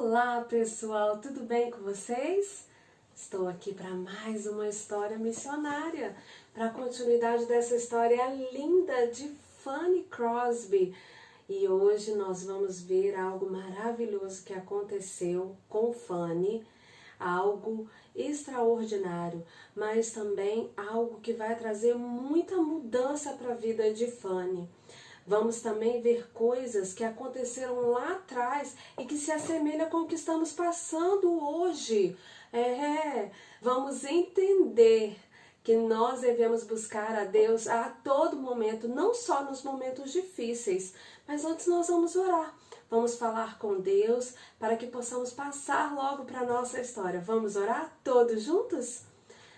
Olá pessoal, tudo bem com vocês? Estou aqui para mais uma história missionária, para a continuidade dessa história linda de Fanny Crosby. E hoje nós vamos ver algo maravilhoso que aconteceu com Fanny, algo extraordinário, mas também algo que vai trazer muita mudança para a vida de Fanny. Vamos também ver coisas que aconteceram lá atrás e que se assemelham com o que estamos passando hoje. Vamos entender que nós devemos buscar a Deus a todo momento, não só nos momentos difíceis, mas antes nós vamos orar. Vamos falar com Deus para que possamos passar logo para a nossa história. Vamos orar todos juntos?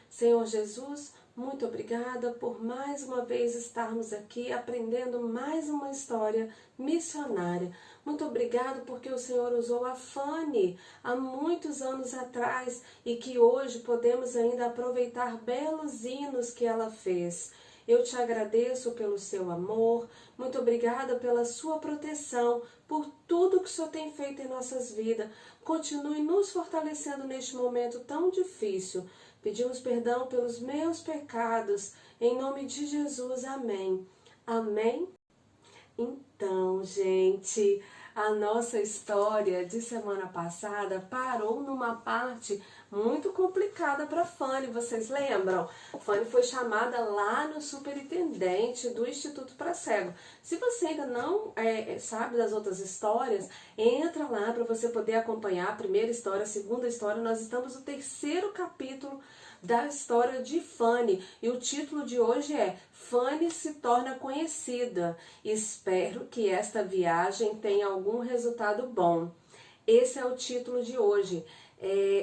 Senhor Jesus, muito obrigada por mais uma vez estarmos aqui aprendendo mais uma história missionária. Muito obrigada porque o Senhor usou a Fanny há muitos anos atrás e que hoje podemos ainda aproveitar belos hinos que ela fez. Eu te agradeço pelo seu amor, muito obrigada pela sua proteção, por tudo que o Senhor tem feito em nossas vidas. Continue nos fortalecendo neste momento tão difícil. Pedimos perdão pelos meus pecados, em nome de Jesus, amém. Amém? Então, gente, a nossa história de semana passada parou numa parte muito complicada para Fanny, vocês lembram? Fanny foi chamada lá no superintendente do Instituto para Cego. Se você ainda não sabe das outras histórias, entra lá para você poder acompanhar a primeira história, a segunda história. Nós estamos no terceiro capítulo da história de Fanny e o título de hoje é Fanny se torna conhecida. Espero que esta viagem tenha algum resultado bom. Esse é o título de hoje.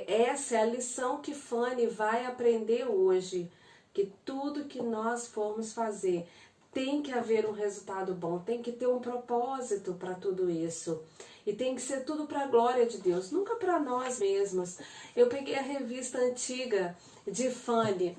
Essa é a lição que Fanny vai aprender hoje, que tudo que nós formos fazer tem que haver um resultado bom, tem que ter um propósito para tudo isso. E tem que ser tudo para a glória de Deus, nunca para nós mesmos. Eu peguei a revista antiga de Fanny,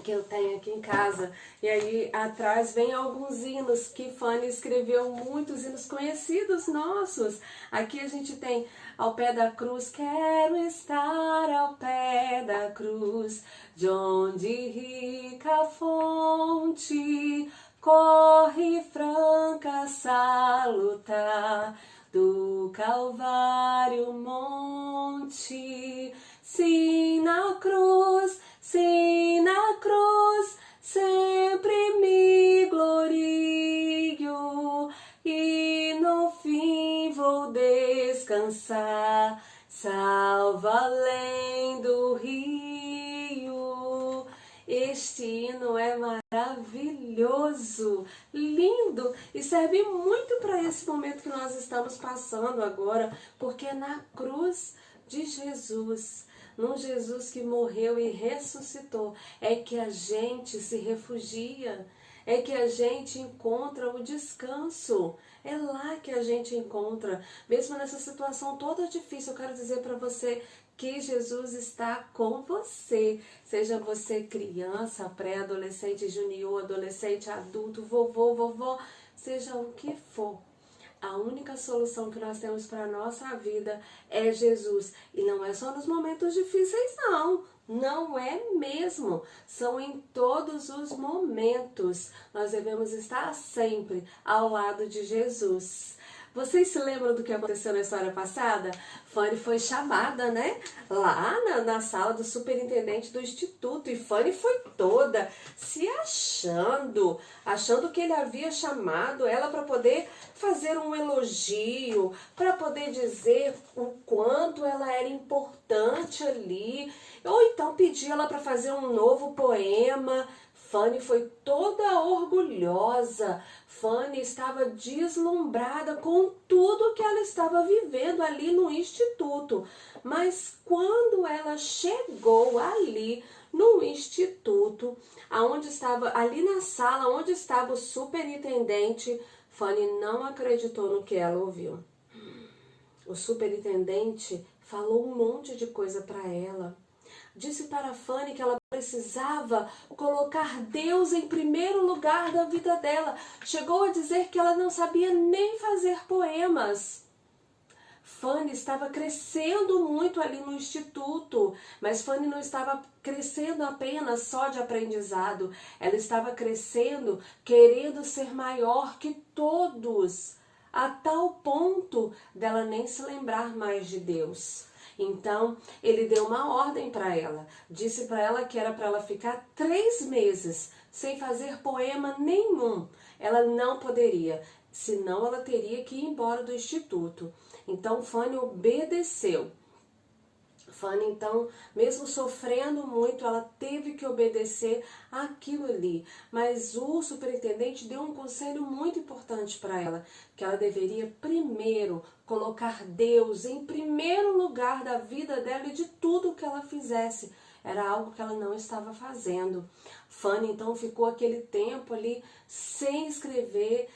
que eu tenho aqui em casa, e aí atrás vem alguns hinos que Fanny escreveu, muitos hinos conhecidos nossos. Aqui a gente tem Ao Pé da Cruz, quero estar ao pé da cruz, de onde rica fonte corre franca salutar, do Calvário monte, sim na cruz, sempre me glorio, e no fim vou descansar, salvo além do rio. Este hino é maravilhoso, lindo e serve muito para esse momento que nós estamos passando agora, porque é na cruz de Jesus, num Jesus que morreu e ressuscitou, é que a gente se refugia, é que a gente encontra o descanso. É lá que a gente encontra, mesmo nessa situação toda difícil. Eu quero dizer para você que Jesus está com você. Seja você criança, pré-adolescente, junior, adolescente, adulto, vovô, vovó, seja o que for. A única solução que nós temos para a nossa vida é Jesus. E não é só nos momentos difíceis, não. Não é mesmo. São em todos os momentos. Nós devemos estar sempre ao lado de Jesus. Vocês se lembram do que aconteceu na história passada? Fanny foi chamada, né? Lá na sala do superintendente do instituto. E Fanny foi toda se achando que ele havia chamado ela para poder fazer um elogio, para poder dizer o quanto ela era importante ali. Ou então pedir ela para fazer um novo poema. Fanny foi toda orgulhosa. Fanny estava deslumbrada com tudo que ela estava vivendo ali no instituto. Mas quando ela chegou ali no instituto, ali na sala onde estava o superintendente, Fanny não acreditou no que ela ouviu. O superintendente falou um monte de coisa para ela. Disse para Fanny que ela precisava colocar Deus em primeiro lugar da vida dela. Chegou a dizer que ela não sabia nem fazer poemas. Fanny estava crescendo muito ali no instituto, mas Fanny não estava crescendo apenas só de aprendizado, ela estava crescendo querendo ser maior que todos, a tal ponto dela nem se lembrar mais de Deus. Então, ele deu uma ordem para ela, disse para ela que era para ela ficar 3 meses sem fazer poema nenhum. Ela não poderia, senão ela teria que ir embora do instituto. Então, Fanny obedeceu. Fanny, então, mesmo sofrendo muito, ela teve que obedecer aquilo ali. Mas o superintendente deu um conselho muito importante para ela, que ela deveria primeiro colocar Deus em primeiro lugar da vida dela e de tudo que ela fizesse. Era algo que ela não estava fazendo. Fanny, então, ficou aquele tempo ali sem escrever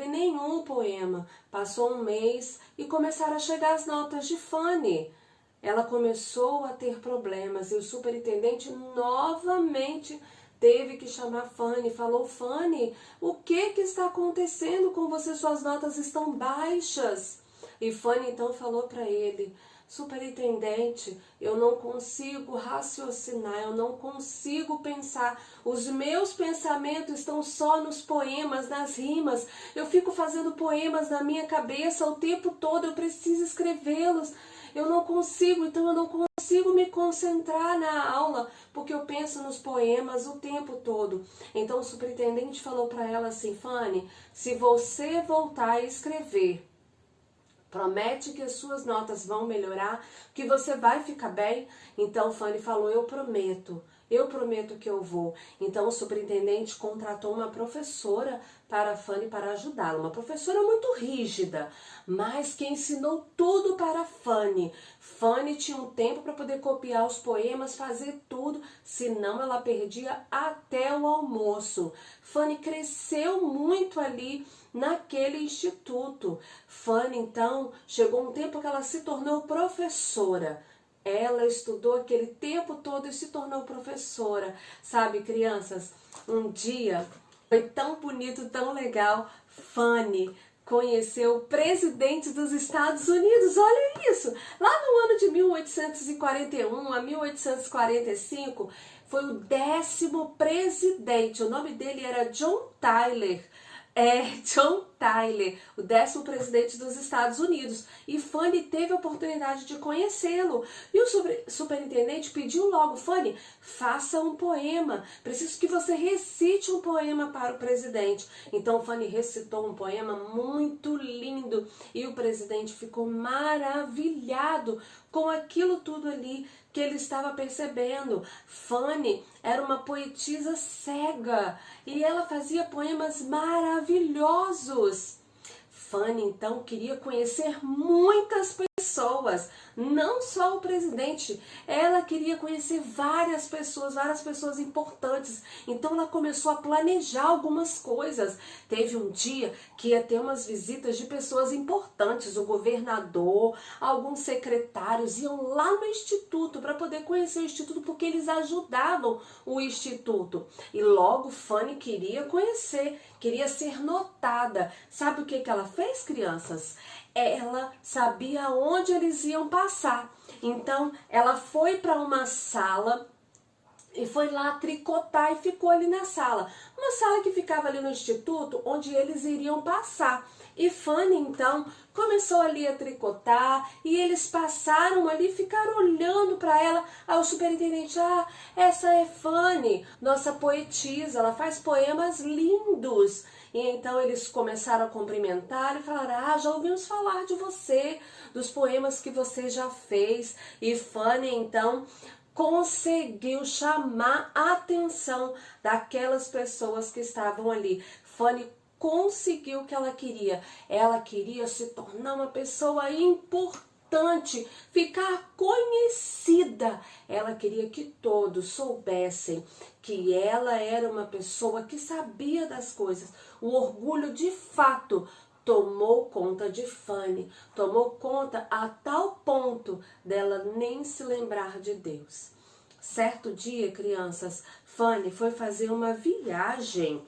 nenhum poema. Passou um mês e começaram a chegar as notas de Fanny. Ela começou a ter problemas e o superintendente novamente teve que chamar Fanny. Falou: Fanny, o que está acontecendo com você? Suas notas estão baixas. E Fanny então falou para ele: superintendente, eu não consigo raciocinar, eu não consigo pensar. Os meus pensamentos estão só nos poemas, nas rimas. Eu fico fazendo poemas na minha cabeça o tempo todo, eu preciso escrevê-los. Eu não consigo, então eu não consigo me concentrar na aula, porque eu penso nos poemas o tempo todo. Então o superintendente falou para ela assim: Fanny, se você voltar a escrever, promete que as suas notas vão melhorar, que você vai ficar bem? Então Fanny falou: eu prometo que eu vou. Então o superintendente contratou uma professora para Fanny para ajudá-la. Uma professora muito rígida, mas que ensinou tudo para Fanny. Fanny tinha um tempo para poder copiar os poemas, fazer tudo, senão ela perdia até o almoço. Fanny cresceu muito ali naquele instituto. Fanny, então, chegou um tempo que ela se tornou professora. Ela estudou aquele tempo todo e se tornou professora. Sabe, crianças, um dia foi tão bonito, tão legal. Fanny conheceu o presidente dos Estados Unidos, olha isso! Lá no ano de 1841 a 1845, foi o 10º presidente. O nome dele era John Tyler. John Tyler, o 10º presidente dos Estados Unidos. E Fanny teve a oportunidade de conhecê-lo. E o superintendente pediu logo: Fanny, faça um poema. Preciso que você recite um poema para o presidente. Então Fanny recitou um poema muito lindo. E o presidente ficou maravilhado com aquilo tudo ali que ele estava percebendo. Fanny era uma poetisa cega e ela fazia poemas maravilhosos. Fanny então queria conhecer muitas pessoas, não só o presidente. Ela queria conhecer várias pessoas importantes. Então ela começou a planejar algumas coisas. Teve um dia que ia ter umas visitas de pessoas importantes, o governador, alguns secretários iam lá no instituto para poder conhecer o instituto, porque eles ajudavam o instituto. E logo Fanny queria conhecer, queria ser notada. Sabe o que ela fez, crianças? Ela sabia onde eles iam passar. Então ela foi para uma sala e foi lá tricotar e ficou ali na sala. Uma sala que ficava ali no instituto, onde eles iriam passar. E Fanny, então, começou ali a tricotar e eles passaram ali, ficaram olhando para ela. Aí o superintendente: essa é Fanny, nossa poetisa, ela faz poemas lindos. E então eles começaram a cumprimentar e falaram: já ouvimos falar de você, dos poemas que você já fez. E Fanny, então, conseguiu chamar a atenção daquelas pessoas que estavam ali. Fanny conseguiu o que ela queria. Ela queria se tornar uma pessoa importante, ficar conhecida. Ela queria que todos soubessem que ela era uma pessoa que sabia das coisas. O orgulho, de fato, tomou conta de Fanny, tomou conta a tal ponto dela nem se lembrar de Deus. Certo dia, crianças, Fanny foi fazer uma viagem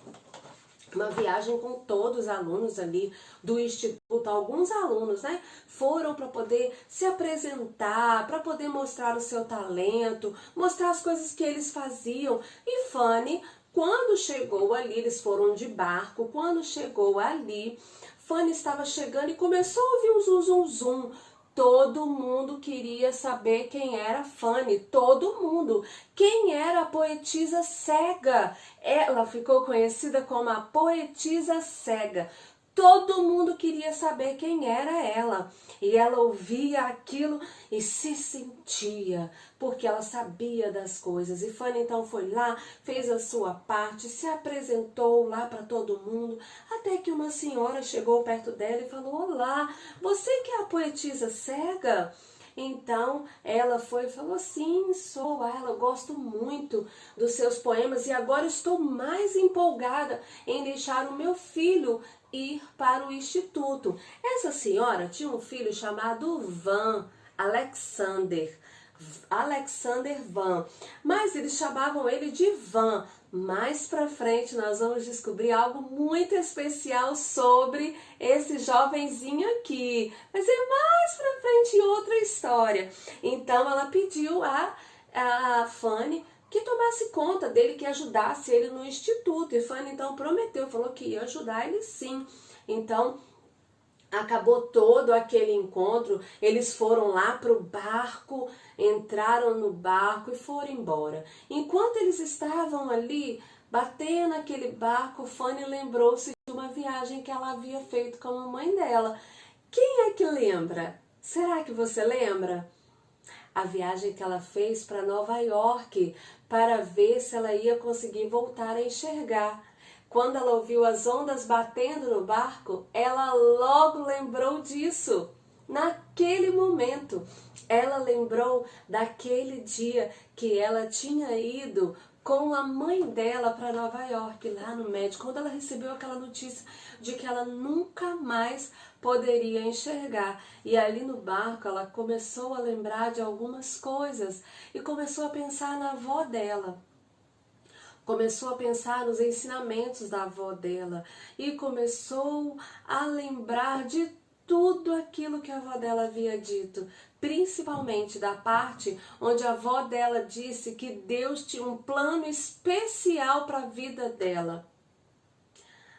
uma viagem com todos os alunos ali do instituto. Alguns alunos, né, foram para poder se apresentar, para poder mostrar o seu talento, mostrar as coisas que eles faziam. E Fanny, quando chegou ali, eles foram de barco, quando chegou ali, Fanny estava chegando e começou a ouvir um zum zum zum. Todo mundo queria saber quem era Fanny, todo mundo. Quem era a poetisa cega? Ela ficou conhecida como a poetisa cega. Todo mundo queria saber quem era ela. E ela ouvia aquilo e se sentia, porque ela sabia das coisas. E Fanny então foi lá, fez a sua parte, se apresentou lá para todo mundo, até que uma senhora chegou perto dela e falou: olá, você que é a poetisa cega? Então ela foi e falou: sim, sou ela, eu gosto muito dos seus poemas e agora estou mais empolgada em deixar o meu filho ir para o instituto. Essa senhora tinha um filho chamado Alexander Van, mas eles chamavam ele de Van. Mais pra frente nós vamos descobrir algo muito especial sobre esse jovenzinho aqui. Mas é mais pra frente outra história. Então ela pediu a Fanny que tomasse conta dele, que ajudasse ele no instituto. E Fanny então prometeu, falou que ia ajudar ele sim. Então acabou todo aquele encontro, eles foram lá para o barco, entraram no barco e foram embora. Enquanto eles estavam ali, batendo aquele barco, Fanny lembrou-se de uma viagem que ela havia feito com a mãe dela. Quem é que lembra? Será que você lembra? A viagem que ela fez para Nova York, para ver se ela ia conseguir voltar a enxergar. Quando ela ouviu as ondas batendo no barco, ela logo lembrou disso. Naquele momento, ela lembrou daquele dia que ela tinha ido com a mãe dela para Nova York, lá no médico, quando ela recebeu aquela notícia de que ela nunca mais poderia enxergar. E ali no barco ela começou a lembrar de algumas coisas e começou a pensar na avó dela. Começou a pensar nos ensinamentos da avó dela e começou a lembrar de tudo aquilo que a avó dela havia dito, principalmente da parte onde a avó dela disse que Deus tinha um plano especial para a vida dela.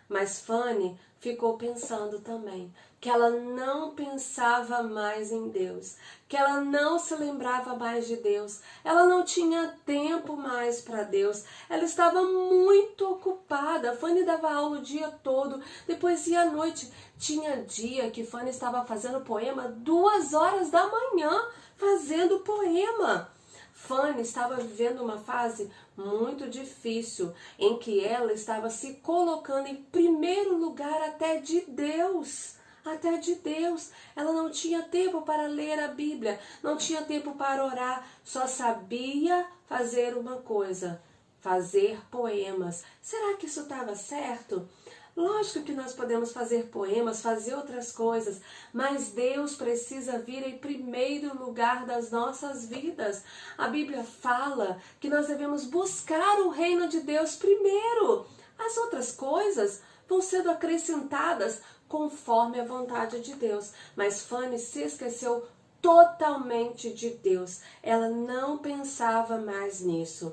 Mas Fanny ficou pensando também que ela não pensava mais em Deus, que ela não se lembrava mais de Deus, ela não tinha tempo mais para Deus, ela estava muito ocupada. Fanny dava aula o dia todo, depois ia à noite. Tinha dia que Fanny estava fazendo poema 2 horas da manhã, fazendo poema. Fanny estava vivendo uma fase muito difícil, em que ela estava se colocando em primeiro lugar até de Deus. Até de Deus. Ela não tinha tempo para ler a Bíblia, não tinha tempo para orar, só sabia fazer uma coisa: fazer poemas. Será que isso estava certo? Lógico que nós podemos fazer poemas, fazer outras coisas, mas Deus precisa vir em primeiro lugar das nossas vidas. A Bíblia fala que nós devemos buscar o reino de Deus primeiro. As outras coisas vão sendo acrescentadas conforme a vontade de Deus. Mas Fanny se esqueceu totalmente de Deus. Ela não pensava mais nisso.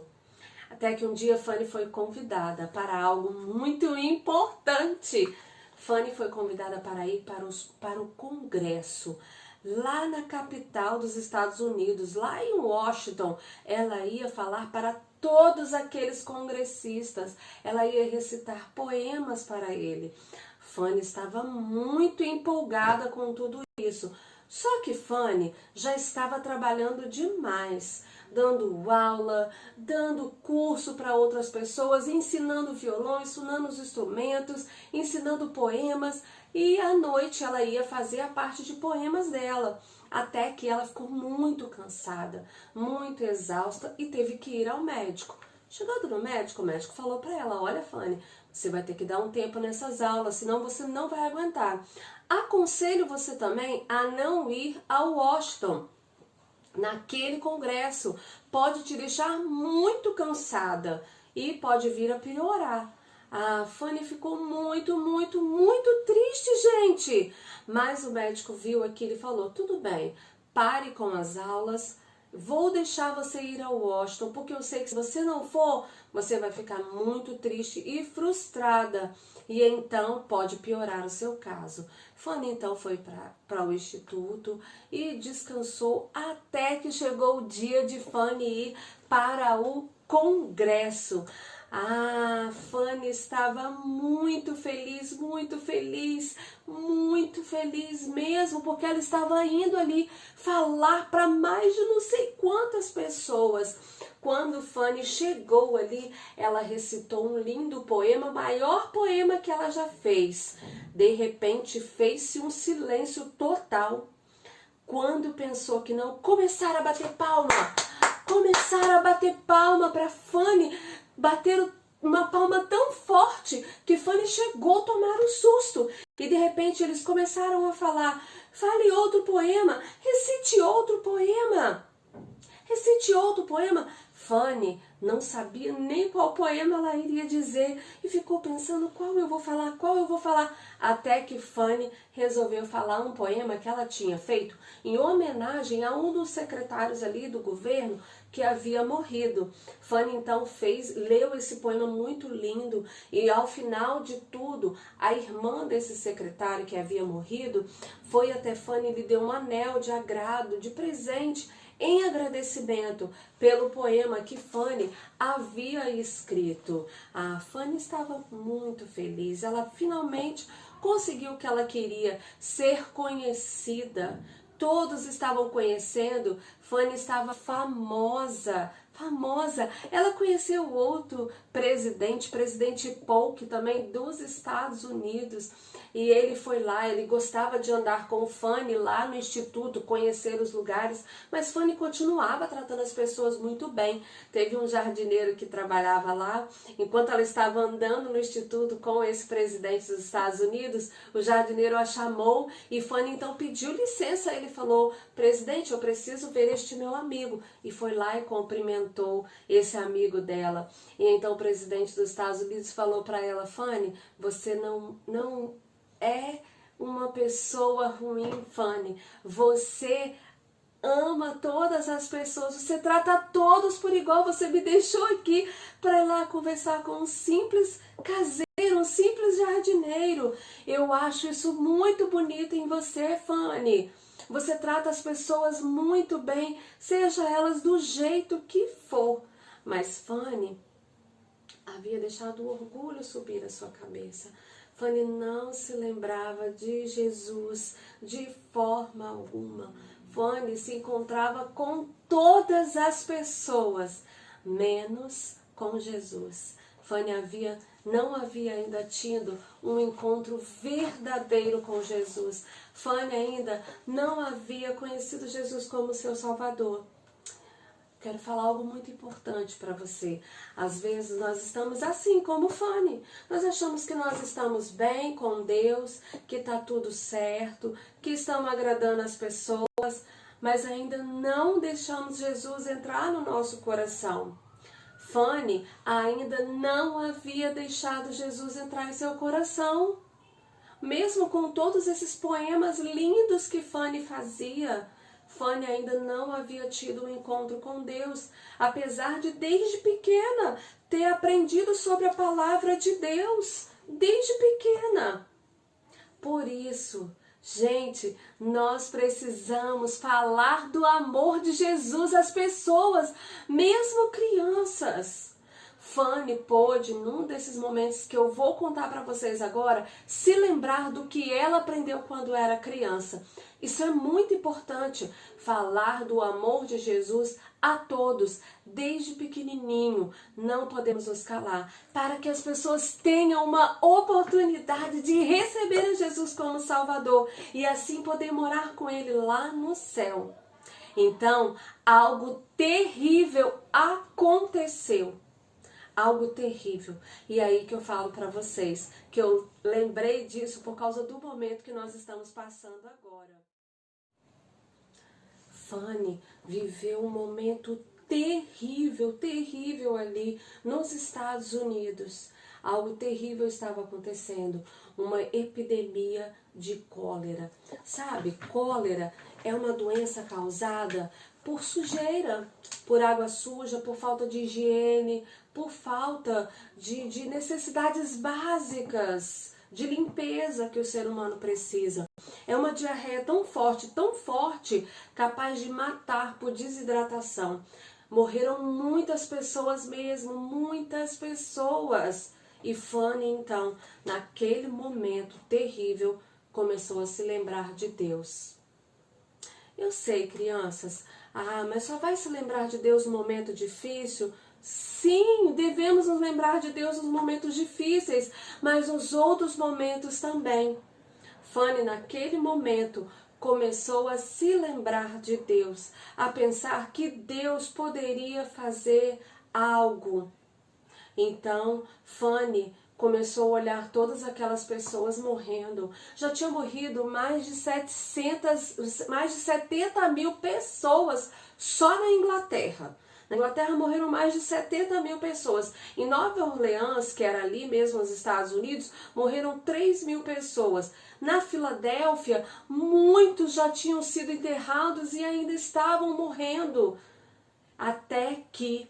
Até que um dia Fanny foi convidada para algo muito importante. Fanny foi convidada para ir para o congresso, lá na capital dos Estados Unidos, lá em Washington. Ela ia falar para todos aqueles congressistas, ela ia recitar poemas para ele. Fanny estava muito empolgada com tudo isso. Só que Fanny já estava trabalhando demais, dando aula, dando curso para outras pessoas, ensinando violão, ensinando os instrumentos, ensinando poemas, e à noite ela ia fazer a parte de poemas dela, até que ela ficou muito cansada, muito exausta e teve que ir ao médico. Chegando no médico, o médico falou para ela: olha, Fanny, você vai ter que dar um tempo nessas aulas, senão você não vai aguentar. Aconselho você também a não ir ao Washington, naquele congresso. Pode te deixar muito cansada e pode vir a piorar. A Fanny ficou muito, muito, muito triste, gente. Mas o médico viu aquilo e falou, tudo bem, pare com as aulas, vou deixar você ir ao Washington, porque eu sei que se você não for, você vai ficar muito triste e frustrada. E então pode piorar o seu caso. Fanny então foi para o instituto e descansou até que chegou o dia de Fanny ir para o congresso. Ah, Fanny estava muito feliz, muito feliz, muito feliz mesmo, porque ela estava indo ali falar para mais de não sei quantas pessoas. Quando Fanny chegou ali, ela recitou um lindo poema, o maior poema que ela já fez. De repente, fez-se um silêncio total. Quando pensou que não, começaram a bater palma. Começaram a bater palma para Fanny. Bateram uma palma tão forte que Fanny chegou a tomar um susto. E de repente eles começaram a falar, fale outro poema, recite outro poema. Recite outro poema. Fanny não sabia nem qual poema ela iria dizer e ficou pensando qual eu vou falar, até que Fanny resolveu falar um poema que ela tinha feito em homenagem a um dos secretários ali do governo que havia morrido. Fanny então leu esse poema muito lindo e ao final de tudo, a irmã desse secretário que havia morrido foi até Fanny e lhe deu um anel de agrado, de presente, em agradecimento pelo poema que Fanny havia escrito. A Fanny estava muito feliz, ela finalmente conseguiu o que ela queria, ser conhecida. Todos estavam conhecendo, Fanny estava famosa. Ela conheceu outro presidente Polk também dos Estados Unidos. E ele foi lá, ele gostava de andar com Fanny lá no instituto, conhecer os lugares, mas Fanny continuava tratando as pessoas muito bem. Teve um jardineiro que trabalhava lá, enquanto ela estava andando no instituto com esse presidente dos Estados Unidos, o jardineiro a chamou e Fanny então pediu licença. Ele falou, presidente, eu preciso ver este meu amigo. E foi lá e cumprimentou esse amigo dela. E então o presidente dos Estados Unidos falou para ela, Fanny, você não é uma pessoa ruim, Fanny. Você ama todas as pessoas, você trata todos por igual. Você me deixou aqui para ir lá conversar com um simples caseiro, um simples jardineiro. Eu acho isso muito bonito em você, Fanny. Você trata as pessoas muito bem, seja elas do jeito que for. Mas Fanny havia deixado o orgulho subir a sua cabeça. Fanny não se lembrava de Jesus de forma alguma. Fanny se encontrava com todas as pessoas, menos com Jesus. Fanny não havia ainda tido um encontro verdadeiro com Jesus. Fanny ainda não havia conhecido Jesus como seu Salvador. Quero falar algo muito importante para você. Às vezes nós estamos assim como Fanny. Nós achamos que nós estamos bem com Deus, que está tudo certo, que estamos agradando as pessoas, mas ainda não deixamos Jesus entrar no nosso coração. Fanny ainda não havia deixado Jesus entrar em seu coração. Mesmo com todos esses poemas lindos que Fanny fazia, Fanny ainda não havia tido um encontro com Deus, apesar de desde pequena ter aprendido sobre a palavra de Deus, desde pequena. Por isso, gente, nós precisamos falar do amor de Jesus às pessoas, mesmo crianças. Fanny pôde, num desses momentos que eu vou contar para vocês agora, se lembrar do que ela aprendeu quando era criança. Isso é muito importante, falar do amor de Jesus a todos, desde pequenininho. Não podemos nos calar, para que as pessoas tenham uma oportunidade de receber Jesus como Salvador e assim poder morar com Ele lá no céu. Então, algo terrível aconteceu. Algo terrível. E aí que eu falo para vocês, que eu lembrei disso por causa do momento que nós estamos passando agora. Fanny viveu um momento terrível ali nos Estados Unidos. algo terrível estava acontecendo, uma epidemia de cólera. Sabe, cólera é uma doença causada por sujeira, por água suja, por falta de higiene, por falta de necessidades básicas de limpeza que o ser humano precisa. É uma diarreia tão forte, capaz de matar por desidratação. Morreram muitas pessoas mesmo, muitas pessoas. E Fanny, então, naquele momento terrível, começou a se lembrar de Deus. Eu sei, crianças, mas só vai se lembrar de Deus no momento difícil? Sim, devemos nos lembrar de Deus nos momentos difíceis, mas nos outros momentos também. Fanny, naquele momento, começou a se lembrar de Deus, a pensar que Deus poderia fazer algo. Então, Fanny começou a olhar todas aquelas pessoas morrendo. Já tinha morrido mais de 70 mil pessoas só na Inglaterra. Na Inglaterra morreram mais de 70 mil pessoas. Em Nova Orleans, que era ali mesmo nos Estados Unidos, morreram 3 mil pessoas. Na Filadélfia, muitos já tinham sido enterrados e ainda estavam morrendo. Até que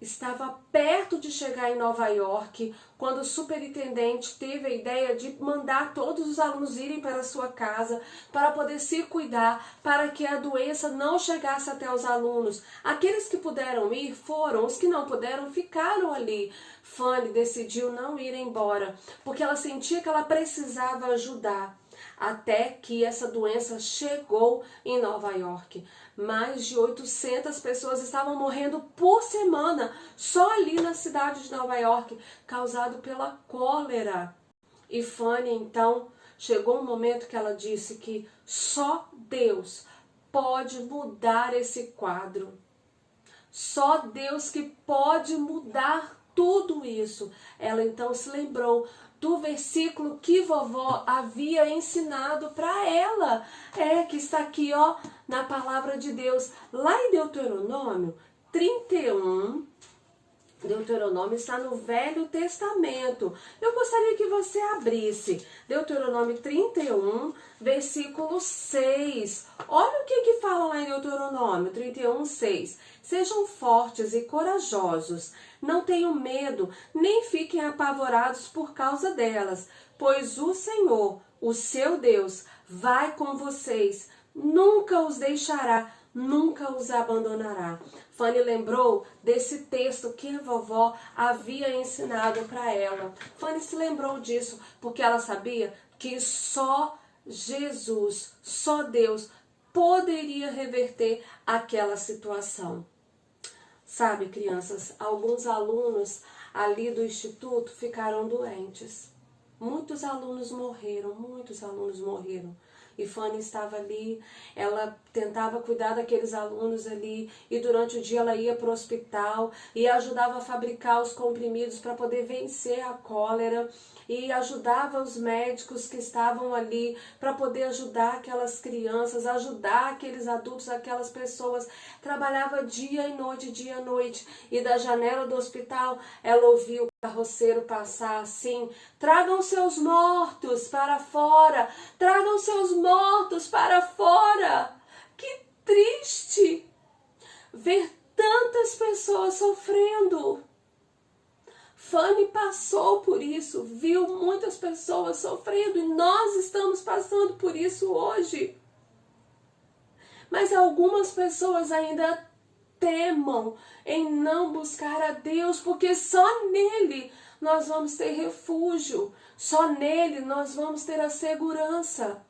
estava perto de chegar em Nova York, quando o superintendente teve a ideia de mandar todos os alunos irem para a sua casa para poder se cuidar, para que a doença não chegasse até os alunos. Aqueles que puderam ir foram, os que não puderam ficaram ali. Fanny decidiu não ir embora, porque ela sentia que ela precisava ajudar. Até que essa doença chegou em Nova York. Mais de 800 pessoas estavam morrendo por semana, só ali na cidade de Nova York, causado pela cólera. E Fanny, então, chegou um momento que ela disse que só Deus pode mudar esse quadro. Só Deus que pode mudar tudo isso. Ela então se lembrou do versículo que vovó havia ensinado para ela. Que está aqui, ó, na palavra de Deus. Lá em Deuteronômio 31, Deuteronômio está no Velho Testamento. Eu gostaria que você abrisse Deuteronômio 31, versículo 6. Olha o que fala lá em Deuteronômio 31, 6. Sejam fortes e corajosos, não tenham medo, nem fiquem apavorados por causa delas, pois o Senhor, o seu Deus, vai com vocês, nunca os deixará, nunca os abandonará. Fanny lembrou desse texto que a vovó havia ensinado para ela. Fanny se lembrou disso porque ela sabia que só Jesus, só Deus, poderia reverter aquela situação. Sabe, crianças, alguns alunos ali do instituto ficaram doentes. Muitos alunos morreram. E Fanny estava ali, ela tentava cuidar daqueles alunos ali, e durante o dia ela ia para o hospital e ajudava a fabricar os comprimidos para poder vencer a cólera, e ajudava os médicos que estavam ali para poder ajudar aquelas crianças, ajudar aqueles adultos, aquelas pessoas. Trabalhava dia e noite, e da janela do hospital ela ouvia o carroceiro passar assim: tragam seus mortos para fora, tragam seus mortos para fora. Que triste ver tantas pessoas sofrendo. Fanny passou por isso, viu muitas pessoas sofrendo, e nós estamos passando por isso hoje. Mas algumas pessoas ainda temam em não buscar a Deus, porque só nele nós vamos ter refúgio, só nele nós vamos ter a segurança.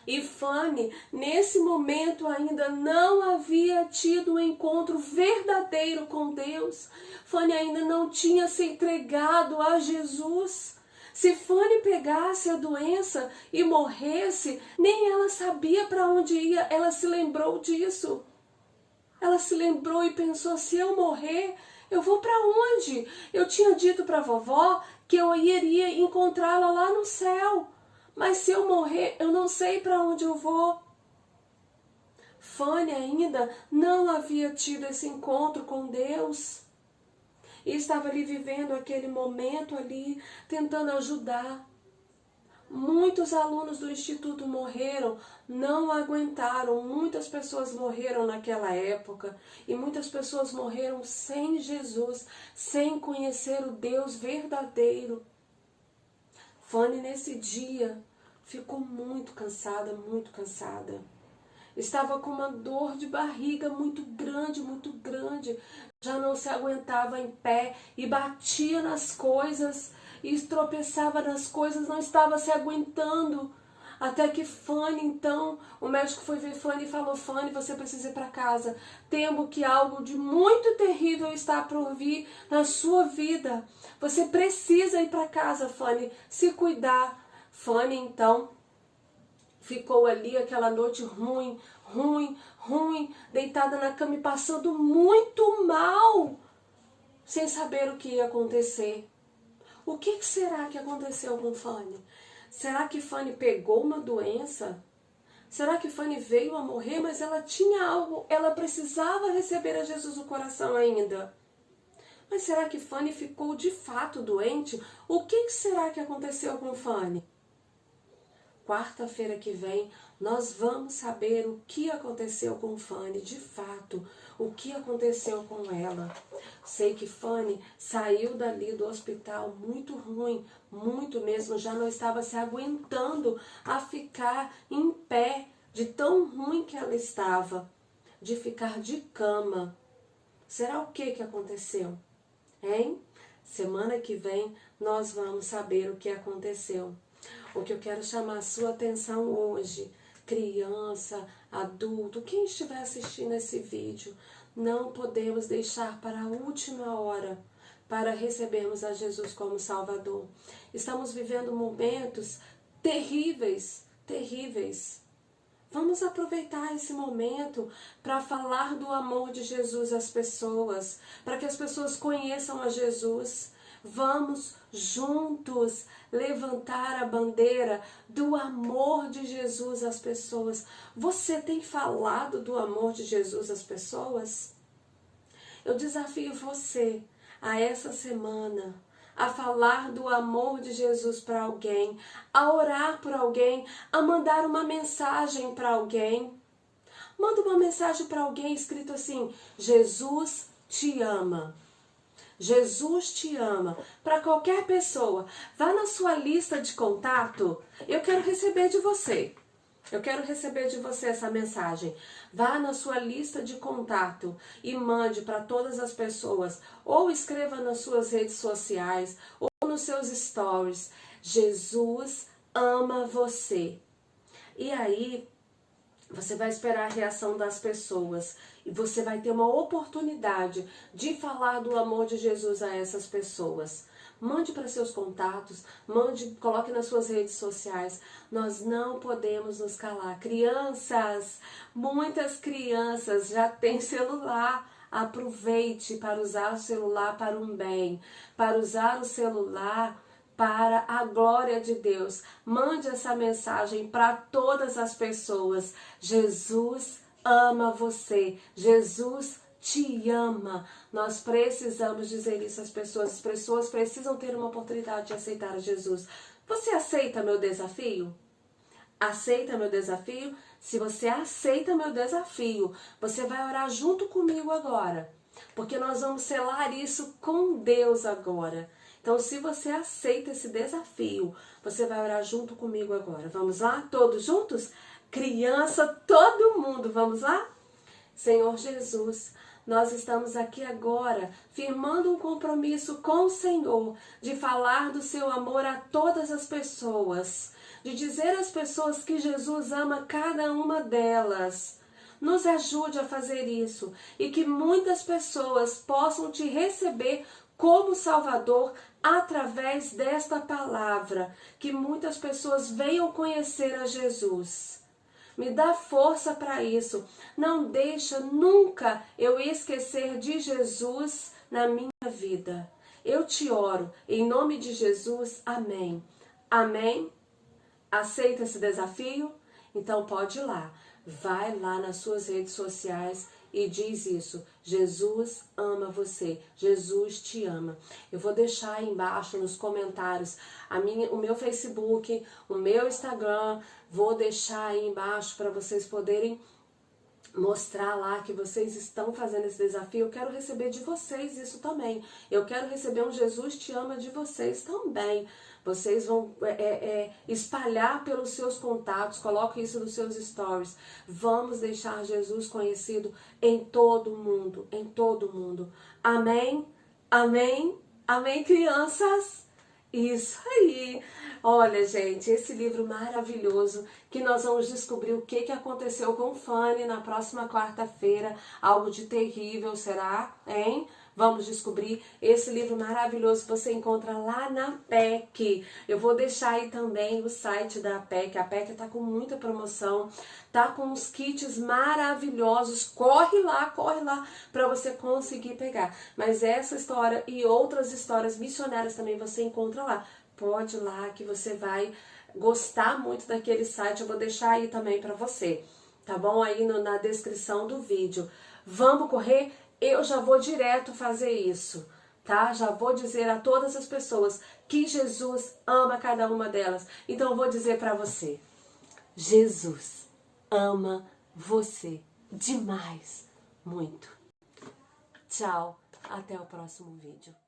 E Fanny, nesse momento, ainda não havia tido um encontro verdadeiro com Deus. Fanny ainda não tinha se entregado a Jesus. Se Fanny pegasse a doença e morresse, nem ela sabia para onde ia. Ela se lembrou disso. Ela se lembrou e pensou: se eu morrer, eu vou para onde? Eu tinha dito para a vovó que eu iria encontrá-la lá no céu. Mas se eu morrer, eu não sei para onde eu vou. Fanny ainda não havia tido esse encontro com Deus. e estava ali vivendo aquele momento ali, tentando ajudar. Muitos alunos do instituto morreram, não aguentaram, muitas pessoas morreram naquela época e muitas pessoas morreram sem Jesus, sem conhecer o Deus verdadeiro. Fanny nesse dia ficou muito cansada, muito cansada. Estava com uma dor de barriga muito grande, já não se aguentava em pé e batia nas coisas e tropeçava nas coisas, não estava se aguentando. Até que Fanny, então, o médico foi ver Fanny e falou: Fanny, você precisa ir para casa. Temo que algo de muito terrível está por vir na sua vida. Você precisa ir para casa, Fanny, se cuidar. Fanny, então, ficou ali aquela noite ruim, deitada na cama e passando muito mal, sem saber o que ia acontecer. O que será que aconteceu com Fanny? Será que Fanny pegou uma doença? Será que Fanny veio a morrer, mas ela tinha algo, ela precisava receber a Jesus no coração ainda? Mas será que Fanny ficou de fato doente? O que será que aconteceu com Fanny? Quarta-feira que vem, nós vamos saber o que aconteceu com Fanny, de fato, o que aconteceu com ela. Sei que Fanny saiu dali do hospital muito ruim, muito mesmo, já não estava se aguentando a ficar em pé, de tão ruim que ela estava, de ficar de cama. Será o que aconteceu? Hein? Semana que vem nós vamos saber o que aconteceu. O que eu quero chamar a sua atenção hoje, criança, adulto, quem estiver assistindo esse vídeo, não podemos deixar para a última hora para recebermos a Jesus como Salvador. Estamos vivendo momentos terríveis, terríveis. Vamos aproveitar esse momento para falar do amor de Jesus às pessoas, para que as pessoas conheçam a Jesus. Vamos juntos levantar a bandeira do amor de Jesus às pessoas. Você tem falado do amor de Jesus às pessoas? Eu desafio você a essa semana a falar do amor de Jesus para alguém, a orar por alguém, a mandar uma mensagem para alguém. Manda uma mensagem para alguém escrito assim: Jesus te ama. Jesus te ama. Para qualquer pessoa, vá na sua lista de contato. Eu quero receber de você. Eu quero receber de você essa mensagem. Vá na sua lista de contato e mande para todas as pessoas. Ou escreva nas suas redes sociais, ou nos seus stories. Jesus ama você. E aí, você vai esperar a reação das pessoas e você vai ter uma oportunidade de falar do amor de Jesus a essas pessoas. Mande para seus contatos, coloque nas suas redes sociais. Nós não podemos nos calar. Crianças, muitas crianças já têm celular. Aproveite para usar o celular para um bem, para usar o celular para a glória de Deus. Mande essa mensagem para todas as pessoas. Jesus ama você. Jesus te ama. Nós precisamos dizer isso às pessoas. As pessoas precisam ter uma oportunidade de aceitar Jesus. Você aceita meu desafio? Aceita meu desafio? Se você aceita meu desafio, você vai orar junto comigo agora. Porque nós vamos selar isso com Deus agora. Então, se você aceita esse desafio, você vai orar junto comigo agora. Vamos lá? Todos juntos? Criança, todo mundo, vamos lá? Senhor Jesus, nós estamos aqui agora firmando um compromisso com o Senhor de falar do seu amor a todas as pessoas, de dizer às pessoas que Jesus ama cada uma delas. Nos ajude a fazer isso e que muitas pessoas possam te receber como Salvador através desta palavra, que muitas pessoas venham conhecer a Jesus. Me dá força para isso. Não deixa nunca eu esquecer de Jesus na minha vida. Eu te oro em nome de Jesus. Amém. Amém. Aceita esse desafio? Então pode ir lá. Vai lá nas suas redes sociais e diz isso: Jesus ama você, Jesus te ama. Eu vou deixar aí embaixo nos comentários o meu Facebook, o meu Instagram, vou deixar aí embaixo para vocês poderem mostrar lá que vocês estão fazendo esse desafio. Eu quero receber de vocês isso também. Eu quero receber um Jesus te ama de vocês também. Vocês vão espalhar pelos seus contatos, coloque isso nos seus stories. Vamos deixar Jesus conhecido em todo mundo, em todo mundo. Amém? Amém? Amém, crianças? Isso aí! Olha, gente, esse livro maravilhoso que nós vamos descobrir o que aconteceu com Fanny na próxima quarta-feira. Algo de terrível, será? Hein? Vamos descobrir esse livro maravilhoso que você encontra lá na PEC. Eu vou deixar aí também o site da PEC. A PEC tá com muita promoção, tá com uns kits maravilhosos. Corre lá para você conseguir pegar. Mas essa história e outras histórias missionárias também você encontra lá. Pode ir lá que você vai gostar muito daquele site. Eu vou deixar aí também para você, tá bom? Aí na descrição do vídeo. Vamos correr? Eu já vou direto fazer isso, tá? Já vou dizer a todas as pessoas que Jesus ama cada uma delas. Então eu vou dizer para você: Jesus ama você demais, muito. Tchau, até o próximo vídeo.